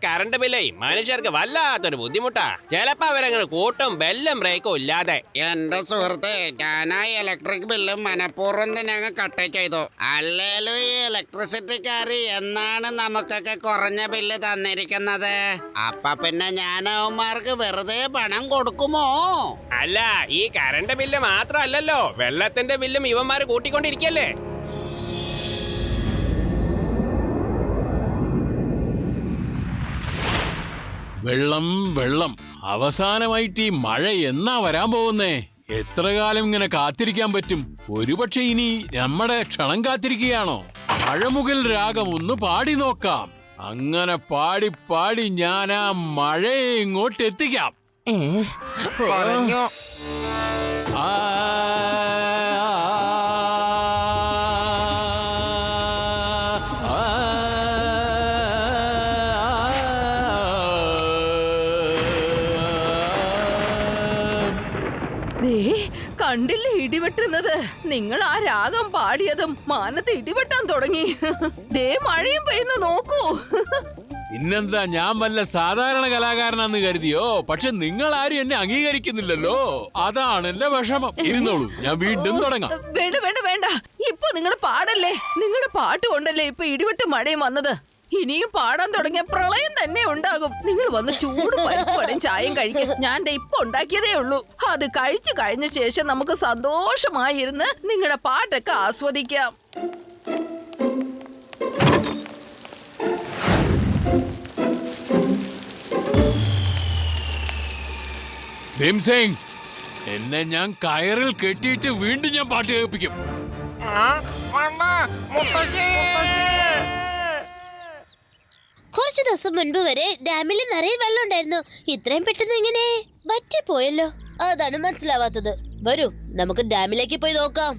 Current ബില്ലേ മനുഷ്യർക്ക് വല്ലാത്തൊരു ബുദ്ധിമുട്ടാ. ചിലപ്പോ അവരങ്ങനെ കൂട്ടും ബെല്ലും ബ്രേക്കും ഇല്ലാതെ. എന്റെ സുഹൃത്തെ, ഞാനാ ഇലക്ട്രിക് ബില്ല് മനഃപൂർവ്വം തന്നെ അങ്ങ് കട്ട് ചെയ്തു. അല്ലേലും ഈ ഇലക്ട്രിസിറ്റിക്കാര് എന്നാണ് നമുക്കൊക്കെ കുറഞ്ഞ ബില്ല് തന്നിരിക്കുന്നത്? അപ്പൊ പിന്നെ ഞാൻ അവന്മാർക്ക് വെറുതെ പണം കൊടുക്കുമോ? അല്ല, ഈ കറണ്ട് ബില്ല് മാത്രമല്ലല്ലോ, വെള്ളത്തിന്റെ ബില്ലും ഇവന്മാര് കൂട്ടിക്കൊണ്ടിരിക്കല്ലേ. വെള്ളം വെള്ളം, അവസാനമായിട്ട് ഈ മഴ എന്നാ വരാൻ പോകുന്നേ? എത്ര കാലം ഇങ്ങനെ കാത്തിരിക്കാൻ പറ്റും? ഒരുപക്ഷെ ഇനി നമ്മുടെ ക്ഷണം കാത്തിരിക്കുകയാണോ? മഴമുകിൽ രാഗം ഒന്ന് പാടി നോക്കാം. അങ്ങനെ പാടി പാടി ഞാൻ ആ മഴയെ ഇങ്ങോട്ട് എത്തിക്കാം. ആ കണ്ടില്ലേ ഇടിവെട്ടുന്നത്? നിങ്ങൾ ആ രാഗം പാടിയതും മാനത്ത് ഇടിവെട്ടാൻ തുടങ്ങി. ദേ മഴയും പെയ്യുന്നു, നോക്കൂ. പിന്നെന്താ, ഞാൻ വല്ല സാധാരണ കലാകാരനാന്ന് കരുതിയോ? പക്ഷെ നിങ്ങൾ ആരും എന്നെ അംഗീകരിക്കുന്നില്ലല്ലോ, അതാണ് എന്റെ വിഷമം. ഇരുന്നോളൂ, ഞാൻ വീണ്ടും തുടങ്ങാം. വേണ്ട വേണ്ട വേണ്ട, ഇപ്പൊ നിങ്ങളുടെ പാടല്ലേ, നിങ്ങളുടെ പാട്ട് കൊണ്ടല്ലേ ഇപ്പൊ ഇടിവെട്ട് മഴയും വന്നത്. ഇനിയും പാടാൻ തുടങ്ങിയ പ്രളയം തന്നെ ഉണ്ടാകും. നിങ്ങൾ വന്ന് ചൂട് പരിപ്പുവടയും ചായയും കഴിക്കും. ഞാൻ ഇപ്പൊ ഉണ്ടാക്കിയതേ ഉള്ളൂ. അത് കഴിച്ചു കഴിഞ്ഞ ശേഷം നമുക്ക് സന്തോഷമായിരുന്ന് നിങ്ങളുടെ പാട്ടൊക്കെ ആസ്വദിക്കാം. ഭീംസിംഗ്, എന്നെ ഞാൻ കയറിൽ കെട്ടിയിട്ട് വീണ്ടും ഞാൻ പാട്ട് കേൾപ്പിക്കും. കുറച്ചു ദിവസം മുൻപ് വരെ ഡാമിൽ നിറയെ വെള്ളം ഉണ്ടായിരുന്നു. ഇത്രയും പെട്ടെന്ന് ഇങ്ങനെ വറ്റിപ്പോയല്ലോ. അതാണ് മനസ്സിലാവാത്തത്. വരൂ, നമുക്ക് ഡാമിലേക്ക് പോയി നോക്കാം.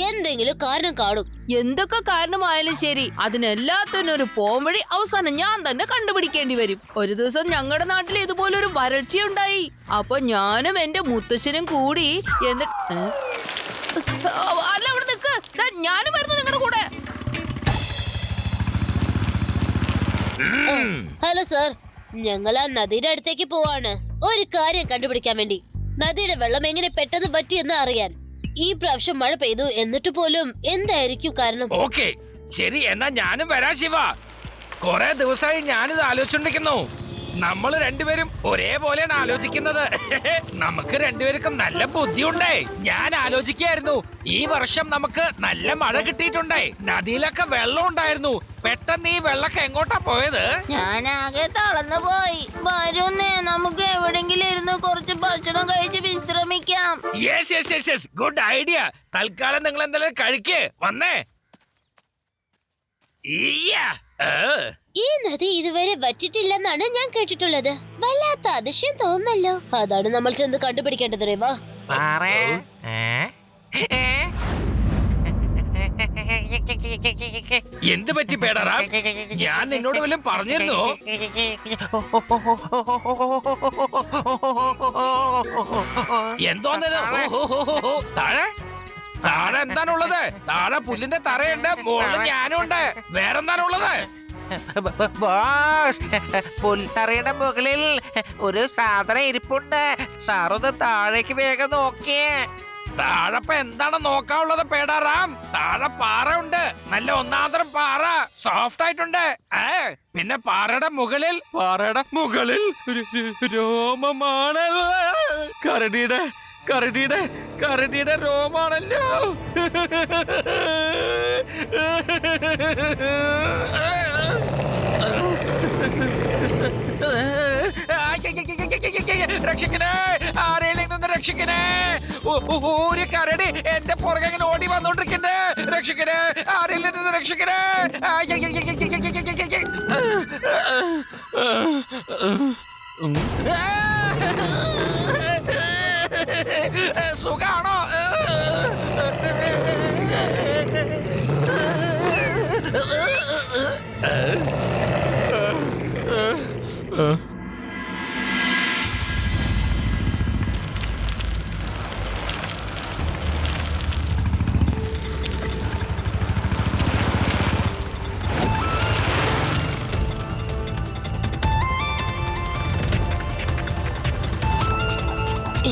എന്തെങ്കിലും കാരണം കാണും. എന്തൊക്കെ കാരണമായാലും ശരി, അതിനെല്ലാത്തിനും ഒരു പോംവഴി അവസാനം ഞാൻ തന്നെ കണ്ടുപിടിക്കേണ്ടി വരും. ഒരു ദിവസം ഞങ്ങളുടെ നാട്ടിൽ ഇതുപോലൊരു വരൾച്ചയുണ്ടായി. അപ്പൊ ഞാനും എന്റെ മുത്തശ്ശനും കൂടി അല്ല, അവിടെ നിൽക്ക്, ഞാനും വരുന്നു നിങ്ങളുടെ കൂടെ. ഹലോ സർ, ഞങ്ങൾ ആ നദിയുടെ അടുത്തേക്ക് പോവാണ് ഒരു കാര്യം കണ്ടുപിടിക്കാൻ വേണ്ടി. നദിയുടെ വെള്ളം എങ്ങനെ പെട്ടെന്ന് പറ്റിയെന്ന് അറിയാൻ. ഈ പ്രാവശ്യം മഴ പെയ്തു, എന്നിട്ട് പോലും എന്തായിരിക്കും കാരണം? ഓക്കെ, ശരി, എന്നാ ഞാനും വരാ ശിവ. കൊറേ ദിവസമായി ഞാനിത് ആലോചിച്ചോണ്ടിരിക്കുന്നു. നമ്മൾ രണ്ടുപേരും ഒരേപോലെയാണ് ആലോചിക്കുന്നത്. നമുക്ക് രണ്ടുപേർക്കും നല്ല ബുദ്ധിയുണ്ടേ. ഞാൻ ആലോചിക്കായിരുന്നു, ഈ വർഷം നമുക്ക് നല്ല മഴ കിട്ടിയിട്ടുണ്ടേ, നദിയിലൊക്കെ വെള്ളം ഉണ്ടായിരുന്നു. പെട്ടെന്ന് ഈ വെള്ളമൊക്കെ എങ്ങോട്ടാ പോയത്? ഞാനാകെ തളർന്നു പോയി. വരുന്നേ, നമുക്ക് എവിടെങ്കിലും ഇരുന്ന് കുറച്ച് ഭക്ഷണം കഴിച്ച് വിശ്രമിക്കാം. Yes yes yes yes, good idea. തൽക്കാലം നിങ്ങൾ എന്തെങ്കിലും കഴിക്ക്. വന്നേ. ഈ നദി ഇതുവരെ വറ്റിട്ടില്ലെന്നാണ് ഞാൻ കേട്ടിട്ടുള്ളത്. വല്ലാത്ത അതിശയം തോന്നല്ലോ. അതാണ് നമ്മൾ ചെന്ന് കണ്ടുപിടിക്കേണ്ടത്. രേവാ, എന്ത് പറ്റി പേടാറാ? ഞാൻ നിന്നോട് വല്ലതും പറഞ്ഞിരുന്നോ? എന്തോന്നത്? താഴെ താഴെ എന്താണുള്ളത്? താഴെ പുല്ലിന്റെ തറയുണ്ട്, മുകളിൽ ഞാനും ഉണ്ട്. വേറെന്താണുള്ളത്? പുൽത്തറയുടെ മുകളിൽ ഒരു സാധനം ഇരിപ്പുണ്ട്. സാറൊന്ന് താഴേക്ക് വേഗം നോക്കിയേ. താഴെപ്പ എന്താണ് നോക്കാനുള്ളത് പേടാറാം? താഴെ പാറ ഉണ്ട്, നല്ല ഒന്നാന്തരം പാറ, സോഫ്റ്റ് ആയിട്ടുണ്ട്. പിന്നെ പാറയുടെ മുകളിൽ രോമമാണ്. കരടിയുടെ രോമാണല്ലോ. രക്ഷിക്കണേ, ആരെയും നിന്ന് രക്ഷിക്കണേ. ഒരു കരടി എന്റെ പുറകെ ഇങ്ങനെ ഓടി വന്നോണ്ടിരിക്കണ്ടേ. രക്ഷിക്കണേ, ആരെയും നിന്ന് രക്ഷിക്കണേ. സുഖാണോ?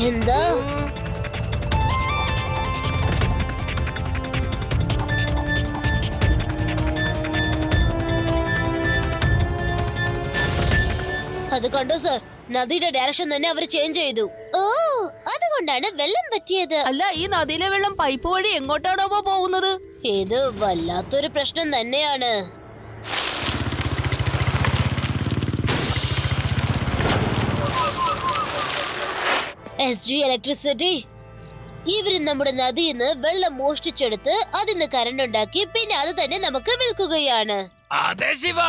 എന്താ അത് കണ്ടോ സർ, നദിയുടെ ഡയറക്ഷൻ തന്നെ അവർ ചേഞ്ച് ചെയ്തു. ഓ, അതുകൊണ്ടാണ് വെള്ളം പറ്റിയത്. അല്ല, ഈ നദിയിലെ വെള്ളം പൈപ്പ് വഴി എങ്ങോട്ടാണോ പോകുന്നത്? ഇത് വല്ലാത്തൊരു പ്രശ്നം തന്നെയാണ്. SG ഇലക്ട്രിസിറ്റി, ഇവര് നമ്മുടെ നദിയിൽ നിന്ന് വെള്ളം മോഷ്ടിച്ചെടുത്ത് അതിന്ന് കറണ്ട് ഉണ്ടാക്കി പിന്നെ അത് തന്നെ നമുക്ക് വിൽക്കുകയാണ്. അതെ ശിവ,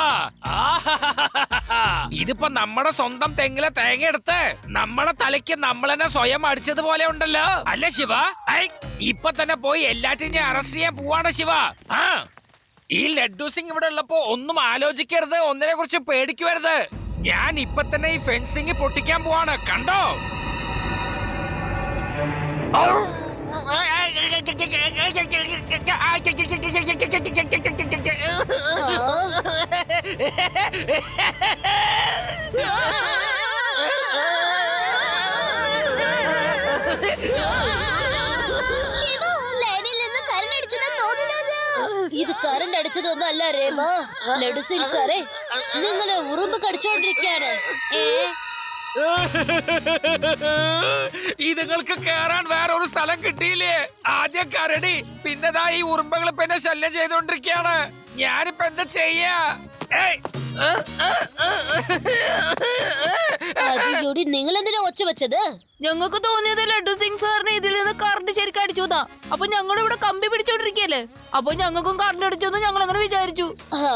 ഇതിപ്പോ നമ്മുടെ സ്വന്തം തെങ്ങിലെ തേങ്ങ എടുത്ത് നമ്മുടെ തലയ്ക്ക് നമ്മൾ തന്നെ സ്വയം അടിച്ചതുപോലെ ഉണ്ടല്ലോ, അല്ലേ ശിവ? ഇപ്പൊ തന്നെ പോയി എല്ലാറ്റിനെയും അറസ്റ്റ് ചെയ്യാൻ പോവാണ് ശിവ. ആ, ഈ ലഡ്ഡു സിംഗ് ഇവിടെ ഉള്ളപ്പോ ഒന്നും ആലോചിക്കരുത്, ഒന്നിനെ കുറിച്ച് പേടിക്കുവരുത്. ഞാൻ ഇപ്പൊ തന്നെ ഈ ഫെൻസിങ് പൊട്ടിക്കാൻ പോവാണ്, കണ്ടോ? ഇത് കറണ്ട് അടിച്ചതൊന്നും അല്ല രേമ. ലഡു സിംഗ് സാറേ, നിങ്ങളെ ഉറുമ്പ് കടിച്ചോണ്ടിരിക്കാണ്. ഇതുങ്ങൾക്ക് കേറാൻ വേറെ ഒരു സ്ഥലം കിട്ടിയില്ലേ? ആദ്യം കരടി, പിന്നെതാ ഈ ഉറുമ്പകൾ പിന്നെ ശല്യം ചെയ്തോണ്ടിരിക്കയാണ്. ഞാനിപ്പോ എന്താ ചെയ്യാ? ജോഡി, നിങ്ങൾ എന്തിനാ ഒച്ച വെച്ചത്? ഞങ്ങൾക്ക് തോന്നിയത് ലഡ്ഡു സിംഗ് സാറിന് ഇതിൽ നിന്ന് കറണ്ട് ശരിക്കും അടിച്ചുതാ. അപ്പൊ ഞങ്ങൾ ഇവിടെ കമ്പി പിടിച്ചോണ്ടിരിക്കല്ലേ, അപ്പൊ ഞങ്ങൾക്കും കറണ്ട് അടിച്ചു ഞങ്ങൾ അങ്ങനെ വിചാരിച്ചു.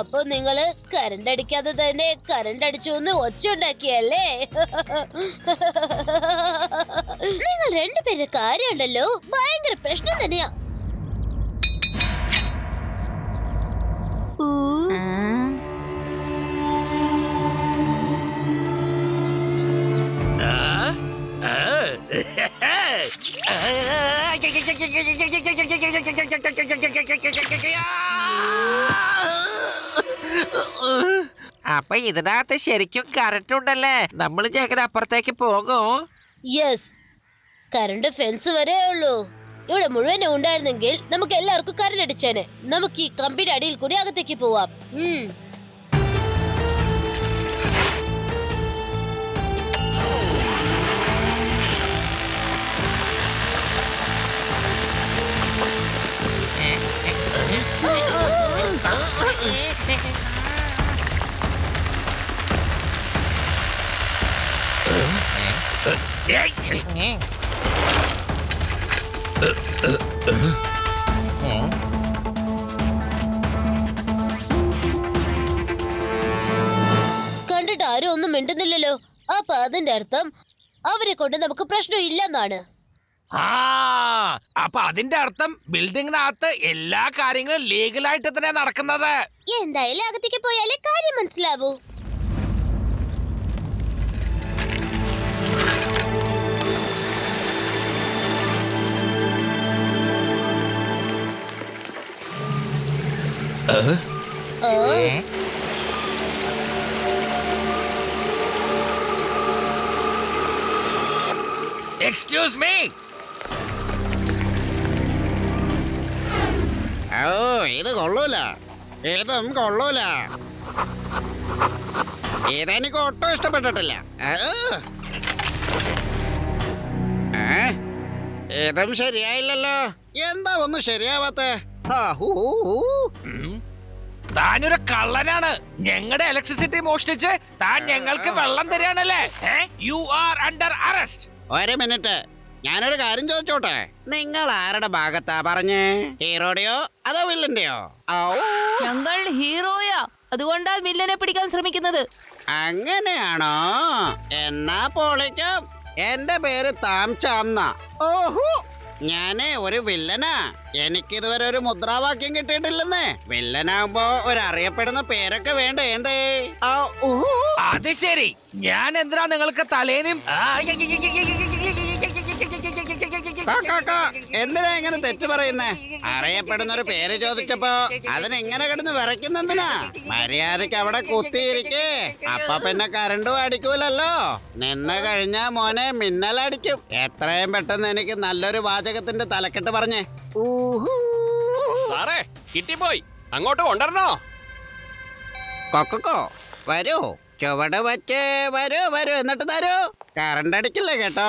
അപ്പൊ നിങ്ങള് കറണ്ട് അടിക്കാതെ തന്നെ കറണ്ട് അടിച്ചു എന്ന് ഒച്ച ഉണ്ടാക്കിയല്ലേ? നിങ്ങൾ രണ്ടുപേരുടെ കാര്യമുണ്ടല്ലോ ഭയങ്കര പ്രശ്നം തന്നെയാ. അപ്പൊ ഇതിനകത്ത് ശരിക്കും കറണ്ട് ഉണ്ടല്ലേ? നമ്മൾ ഞങ്ങളുടെ അപ്പുറത്തേക്ക് പോകും. യെസ്, കറണ്ട് ഫെൻസ് വരെ ഉള്ളൂ. ഇവിടെ മുഴുവൻ ഉണ്ടായിരുന്നെങ്കിൽ നമുക്ക് എല്ലാവർക്കും കറണ്ട് അടിച്ചേനെ. നമുക്ക് ഈ കമ്പിയുടെ അടിയിൽ കൂടി അകത്തേക്ക് പോവാം. കണ്ടിട്ട് ആരും ഒന്നും മിണ്ടുന്നില്ലല്ലോ. അപ്പൊ അതിന്റെ അർത്ഥം അവരെ കൊണ്ട് നമുക്ക് പ്രശ്നം ഇല്ലെന്നാണ്. അപ്പൊ അതിന്റെ അർത്ഥം ബിൽഡിങ്ങിനകത്ത് എല്ലാ കാര്യങ്ങളും ലീഗലായിട്ട് തന്നെ നടക്കുന്നത്. എന്തായാലും അകത്തേക്ക് പോയാലേ കാര്യം മനസ്സിലാവൂ. Excuse me. ഓ, ഇത് കൊള്ളൂല, ഇതും കൊള്ളൂല. ഇതെനിക്ക് ഒട്ടും ഇഷ്ടപ്പെട്ടിട്ടില്ല. ഇതും ശരിയായില്ലല്ലോ. എന്താ ഒന്നും ശരിയാവാത്തെ? താനൊരു കള്ളനാണ്. ഞങ്ങളുടെ ഇലക്ട്രിസിറ്റി മോഷ്ടിച്ച് താൻ ഞങ്ങൾക്ക് വെള്ളം തരാണല്ലേ? You are under arrest. ഒരു മിനിറ്റ്, ഞാനൊരു കാര്യം ചോദിച്ചോട്ടെ. നിങ്ങൾ ആരുടെ ഭാഗത്താ പറഞ്ഞേ? ഹീറോയുടെയോ അതോ വില്ലന്റെയോ? ഞങ്ങൾ ഹീറോയാ, അതുകൊണ്ടാ വില്ലനെ പിടിക്കാൻ ശ്രമിക്കുന്നത്. അങ്ങനെയാണോ? എന്നാ പൊളിക്കാം. എന്റെ പേര് താംചാംന. ഓഹോ, ഞാനേ ഒരു വില്ലനാ. എനിക്കിതുവരെ ഒരു മുദ്രാവാക്യം കിട്ടിയിട്ടില്ലെന്നേ. വില്ലനാകുമ്പോ ഒരു അറിയപ്പെടുന്ന പേരൊക്കെ വേണ്ടേ? എന്തേ? അത് ശരി, ഞാൻ എന്തിനാ നിങ്ങൾക്ക് തലേനും എന്തിനാ ഇങ്ങനെ തെറ്റ് പറയുന്നേ? അറിയപ്പെടുന്ന ഒരു പേര് ചോദിച്ചപ്പോ അതിനെങ്ങനെ കിടന്ന് വിറയ്ക്കുന്നെന്തിനാ? മര്യാദക്ക് അവിടെ കുത്തിയിരിക്കേ. അപ്പൊ പിന്നെ കരണ്ടും അടിക്കൂലല്ലോ. നിന്ന് കഴിഞ്ഞാ മോനെ മിന്നലടിക്കും. എത്രയും പെട്ടെന്ന് എനിക്ക് നല്ലൊരു വാചകത്തിന്റെ തലക്കെട്ട് പറഞ്ഞേ. ഊഹൂ. സാറേ കിട്ടിപ്പോയി, അങ്ങോട്ട് കൊണ്ടുവരണോ? കൊക്കോ വരൂ, ചുവട് വച്ച് വരൂ എന്നിട്ട് തരൂ. കറണ്ട് അടിക്കില്ല കേട്ടോ.